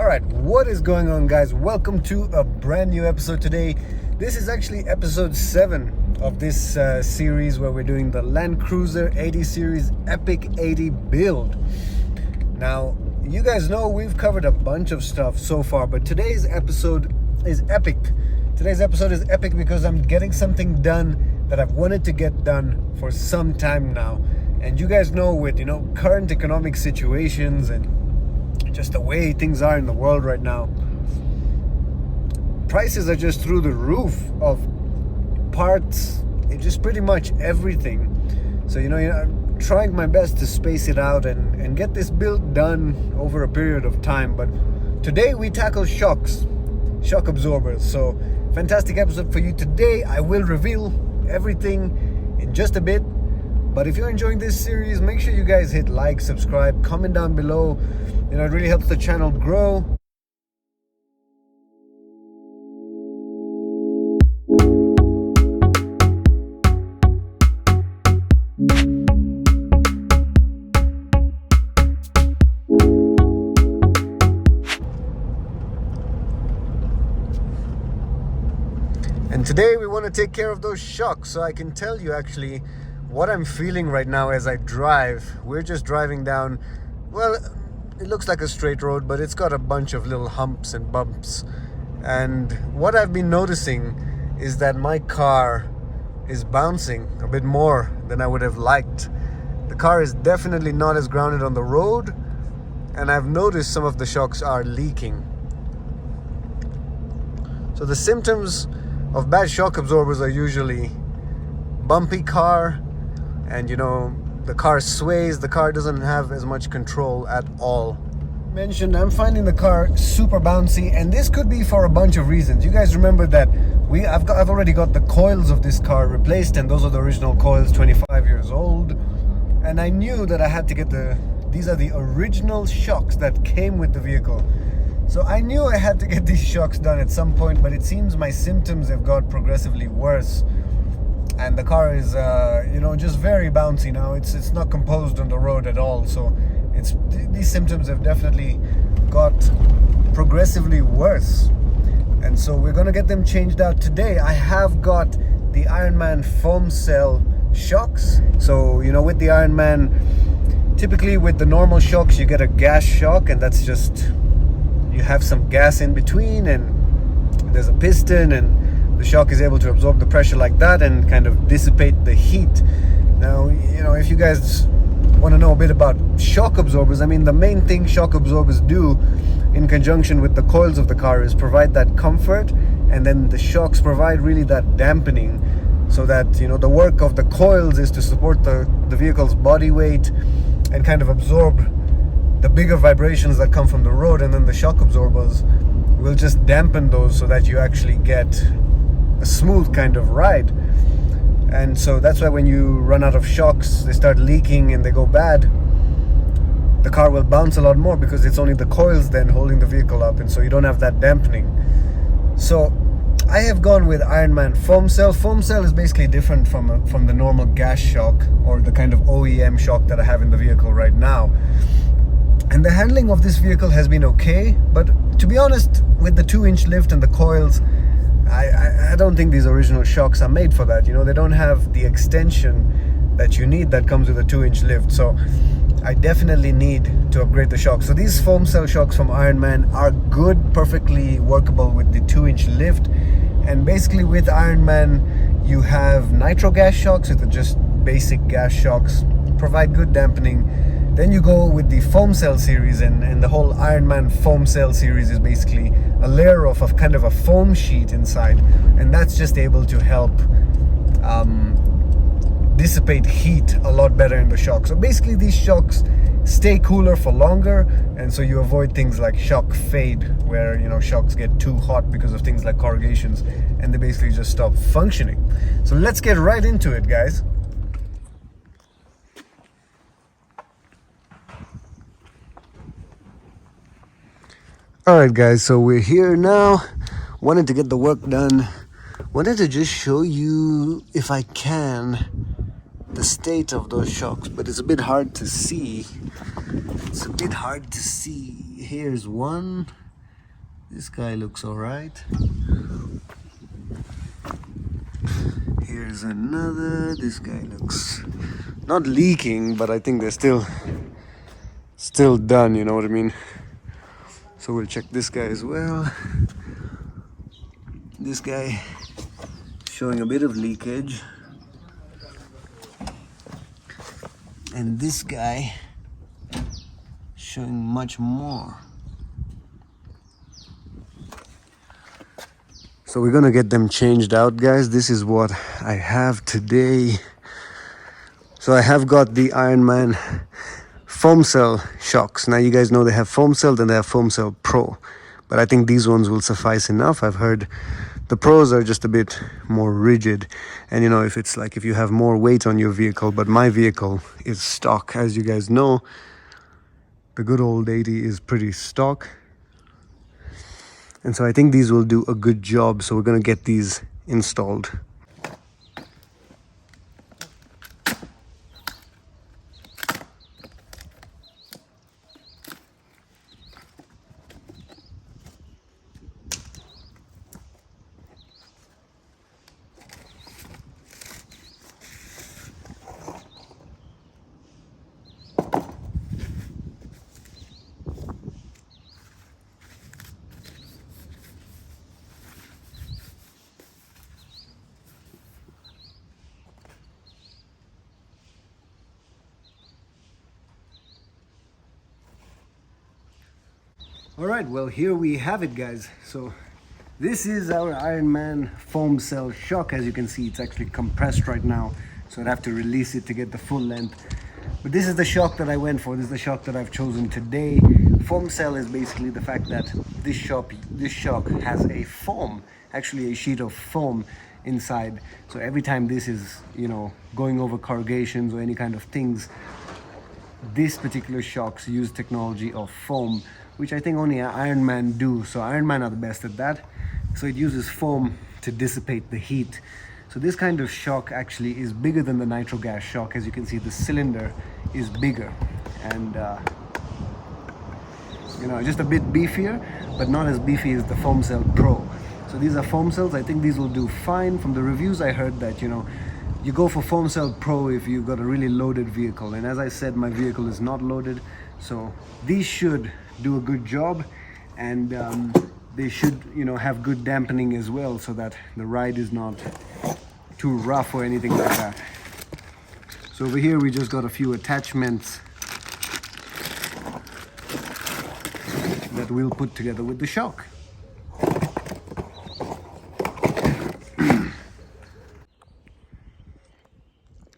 Alright, what is going on, guys? Welcome to a brand new episode today. This is actually episode 7 of this series where we're doing the Land Cruiser 80 series Epic80 build. Now, you guys know we've covered a bunch of stuff so far, but today's episode is epic. Today's episode is epic because I'm getting something done that I've wanted to get done for some time now. And you guys know, with current economic situations and just the way things are in the world right now, prices are just through the roof of parts, just pretty much everything. So I'm trying my best to space it out and get this build done over a period of time. But today we tackle shocks, shock absorbers. So fantastic episode for you today. I will reveal everything in just a bit. But if you're enjoying this series, make sure you guys hit like, subscribe, comment down below. It really helps the channel grow. And today we want to take care of those shocks, so I can tell you actually what I'm feeling right now as I drive. We're just driving down, well, it looks like a straight road, but it's got a bunch of little humps and bumps. And what I've been noticing is that my car is bouncing a bit more than I would have liked. The car is definitely not as grounded on the road, and I've noticed some of the shocks are leaking. So the symptoms of bad shock absorbers are usually bumpy car, and the car sways, the car doesn't have as much control at all. I'm finding the car super bouncy, and this could be for a bunch of reasons. You guys remember that I've already got the coils of this car replaced, and those are the original coils, 25 years old. And I knew that I had to get these are the original shocks that came with the vehicle. So I knew I had to get these shocks done at some point, but it seems my symptoms have got progressively worse. And the car is, just very bouncy now. It's not composed on the road at all. So these symptoms have definitely got progressively worse. And so we're gonna get them changed out today. I have got the IRONMAN foam cell shocks. So with the IRONMAN, typically with the normal shocks, you get a gas shock, and that's just, you have some gas in between, and there's a piston, and the shock is able to absorb the pressure like that and kind of dissipate the heat. Now, if you guys want to know a bit about shock absorbers, I mean, the main thing shock absorbers do in conjunction with the coils of the car is provide that comfort, and then the shocks provide really that dampening, so that the work of the coils is to support the vehicle's body weight and kind of absorb the bigger vibrations that come from the road, and then the shock absorbers will just dampen those so that you actually get a smooth kind of ride. And so that's why when you run out of shocks, they start leaking and they go bad, the car will bounce a lot more, because it's only the coils then holding the vehicle up, and so you don't have that dampening. So I have gone with IRONMAN foam cell. Foam cell is basically different from the normal gas shock or the kind of OEM shock that I have in the vehicle right now. And the handling of this vehicle has been okay, but to be honest, with the 2-inch lift and the coils, I don't think these original shocks are made for that. They don't have the extension that you need that comes with a 2-inch lift. So I definitely need to upgrade the shocks. So these foam cell shocks from IRONMAN are good, perfectly workable with the 2-inch lift. And basically with IRONMAN, you have nitro gas shocks, with the just basic gas shocks, provide good dampening. Then you go with the foam cell series, and the whole IRONMAN foam cell series is basically a layer of kind of a foam sheet inside, and that's just able to help dissipate heat a lot better in the shock. So basically these shocks stay cooler for longer, and so you avoid things like shock fade, where shocks get too hot because of things like corrugations, and they basically just stop functioning. So let's get right into it, guys. Alright guys, so we're here now. Wanted to get the work done. Wanted to just show you, if I can, the state of those shocks, but it's a bit hard to see. Here's one, This guy looks all right. Here's another. This guy looks not leaking, but I think they're still done, you know what I mean? So we'll check this guy as well. This guy showing a bit of leakage. And this guy showing much more. So we're gonna get them changed out, guys. This is what I have today. So I have got the IRONMAN foam cell shocks. Now you guys know they have foam cell, then they have foam cell pro. But I think these ones will suffice enough. I've heard the pros are just a bit more rigid. And you know, if you have more weight on your vehicle, but my vehicle is stock. As you guys know, the good old 80 is pretty stock. And so I think these will do a good job. So we're gonna get these installed. All right, well, here we have it, guys. So this is our IRONMAN foam cell shock. As you can see, it's actually compressed right now, so I'd have to release it to get the full length. But this is the shock that I went for. This is the shock that I've chosen today. Foam cell is basically the fact that this shock has a foam, actually a sheet of foam inside. So every time this is, you know, going over corrugations or any kind of things, this particular shocks use technology of foam, which I think only IRONMAN do. So IRONMAN are the best at that. So it uses foam to dissipate the heat. So this kind of shock actually is bigger than the nitro gas shock. As you can see, the cylinder is bigger and you know, just a bit beefier, but not as beefy as the foam cell pro. So these are foam cells. I think these will do fine. From the reviews I heard that, you know, you go for foam cell pro if you've got a really loaded vehicle, and as I said, my vehicle is not loaded, so these should do a good job. And they should, you know, have good dampening as well, so that the ride is not too rough or anything like that. So over here we just got a few attachments that we'll put together with the shock.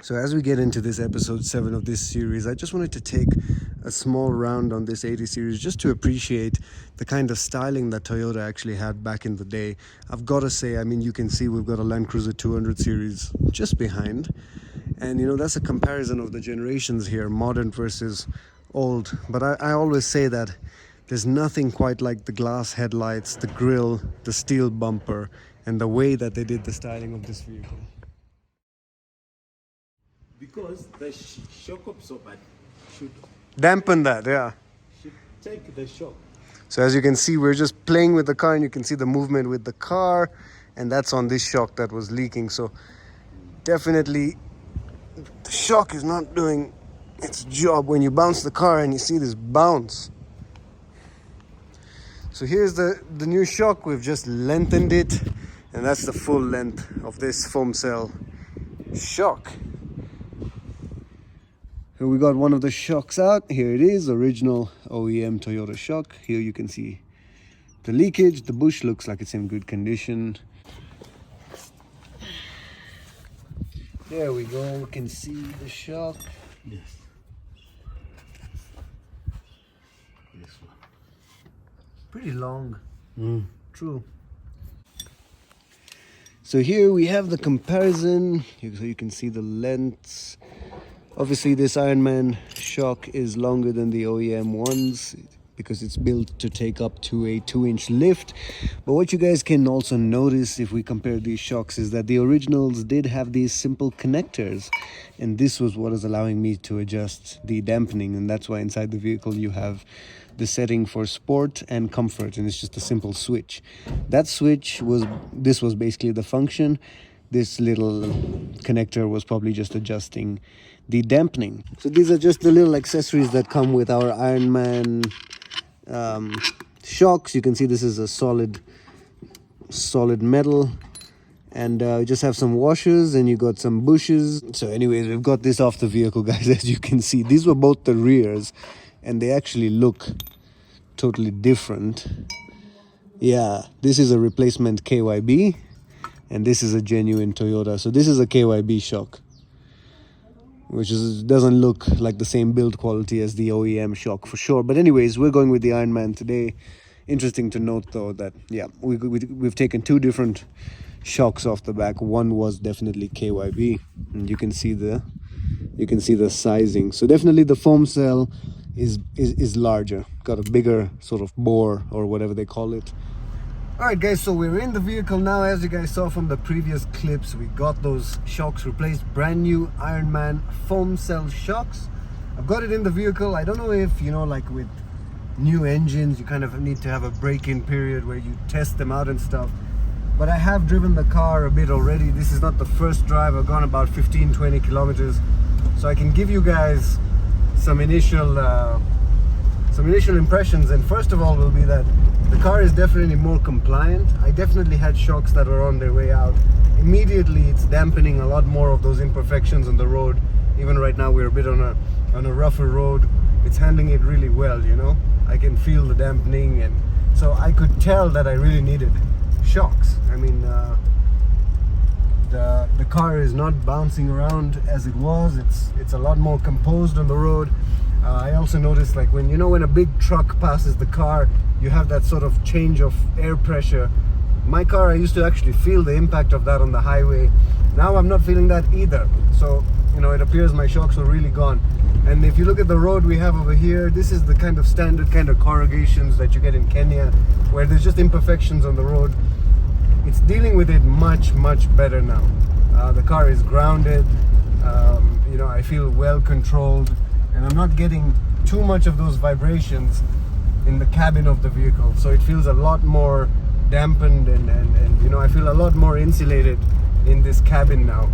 So as we get into this episode 7 of this series, I just wanted to take a small round on this 80 series just to appreciate the kind of styling that Toyota actually had back in the day. I've got to say, I mean, you can see we've got a Land Cruiser 200 series just behind. And, you know, that's a comparison of the generations here, modern versus old. But I always say that there's nothing quite like the glass headlights, the grille, the steel bumper, and the way that they did the styling of this vehicle. Because the shock absorber should Dampen that, yeah. take the shock. So as you can see, we're just playing with the car, and you can see the movement with the car, and that's on this shock that was leaking. So definitely the shock is not doing its job when you bounce the car and you see this bounce. So here's the new shock. We've just lengthened it, and that's the full length of this foam cell shock. So we got one of the shocks out. Here it is, original OEM Toyota shock. Here you can see the leakage. The bush looks like it's in good condition. There we go, we can see the shock. Yes. This one. Pretty long. True. So here we have the comparison. So you can see the lengths. Obviously this IRONMAN shock is longer than the OEM ones. because it's built to take up to a 2-inch lift. But what you guys can also notice if we compare these shocks is that the originals did have these simple connectors, and this was what is allowing me to adjust the dampening, and that's why inside the vehicle you have the setting for sport and comfort, and it's just a simple switch. That switch was, this was basically the function. This little connector was probably just adjusting the dampening. So these are just the little accessories that come with our IRONMAN shocks. You can see this is a solid metal, and you just have some washers and you got some bushes. So anyways, we've got this off the vehicle, guys. As you can see, these were both the rears, and they actually look totally different. Yeah, this is a replacement KYB, and this is a genuine Toyota. So this is a KYB shock, which doesn't look like the same build quality as the OEM shock for sure. But anyways, we're going with the IRONMAN today. Interesting to note though that, yeah, we've taken two different shocks off the back. One was definitely KYB, and you can see the sizing. So definitely the foam cell is larger, got a bigger sort of bore or whatever they call it. Alright guys, so we're in the vehicle now. As you guys saw from the previous clips, we got those shocks replaced, brand new IRONMAN foam cell shocks. I've got it in the vehicle. I don't know if, you know, like with new engines, you kind of need to have a break-in period where you test them out and stuff. But I have driven the car a bit already. This is not the first drive. I've gone about 15-20 kilometers. So I can give you guys some initial impressions. And first of all will be that the car is definitely more compliant. I definitely had shocks that were on their way out. Immediately it's dampening a lot more of those imperfections on the road. Even right now we're a bit on a rougher road. It's handling it really well, you know. I can feel the dampening, and so I could tell that I really needed shocks. I mean, the car is not bouncing around as it was. It's a lot more composed on the road. I also noticed, like, when a big truck passes the car, you have that sort of change of air pressure. My car, I used to actually feel the impact of that on the highway. Now I'm not feeling that either. So, you know, it appears my shocks were really gone. And if you look at the road we have over here, this is the kind of standard kind of corrugations that you get in Kenya, where there's just imperfections on the road. It's dealing with it much better now. The car is grounded. You know, I feel well controlled, and I'm not getting too much of those vibrations in the cabin of the vehicle. So it feels a lot more dampened, and you know, I feel a lot more insulated in this cabin now.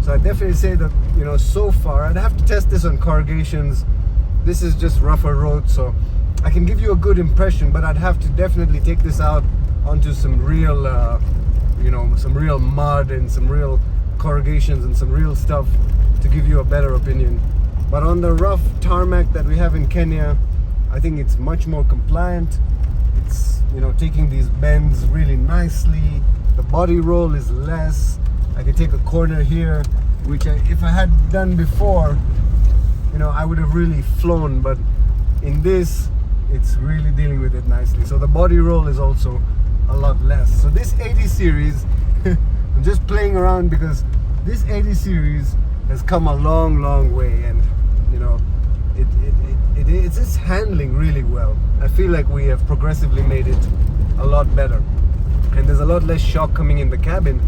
So I definitely say that, you know, so far, I'd have to test this on corrugations. This is just rougher road, so I can give you a good impression, but I'd have to definitely take this out onto some real, you know, some real mud and some real corrugations and some real stuff to give you a better opinion. But on the rough tarmac that we have in Kenya, I think it's much more compliant. It's, you know, taking these bends really nicely. The body roll is less. I can take a corner here, which if I had done before, you know, I would have really flown. But in this, it's really dealing with it nicely. So the body roll is also a lot less. So this 80 series, I'm just playing around because this 80 series has come a long way, and you know, it's just handling really well. I feel like we have progressively made it a lot better, and there's a lot less shock coming in the cabin,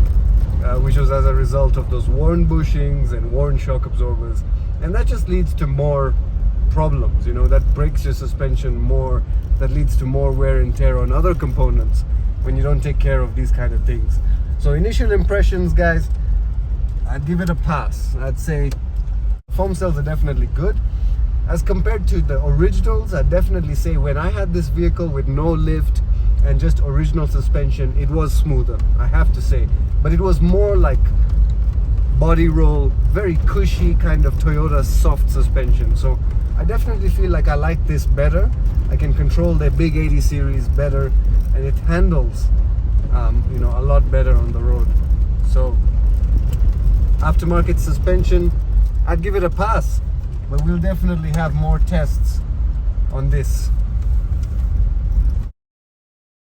which was as a result of those worn bushings and worn shock absorbers, and that just leads to more problems. You know, that breaks your suspension more, that leads to more wear and tear on other components when you don't take care of these kind of things. So initial impressions, guys, I'd give it a pass. I'd say foam cells are definitely good. As compared to the originals, I'd definitely say when I had this vehicle with no lift and just original suspension, it was smoother, I have to say. But it was more like body roll, very cushy kind of Toyota soft suspension. So I definitely feel like I like this better. I can control the big 80 series better, and it handles you know, a lot better on the road. So aftermarket suspension, I'd give it a pass, but we'll definitely have more tests on this.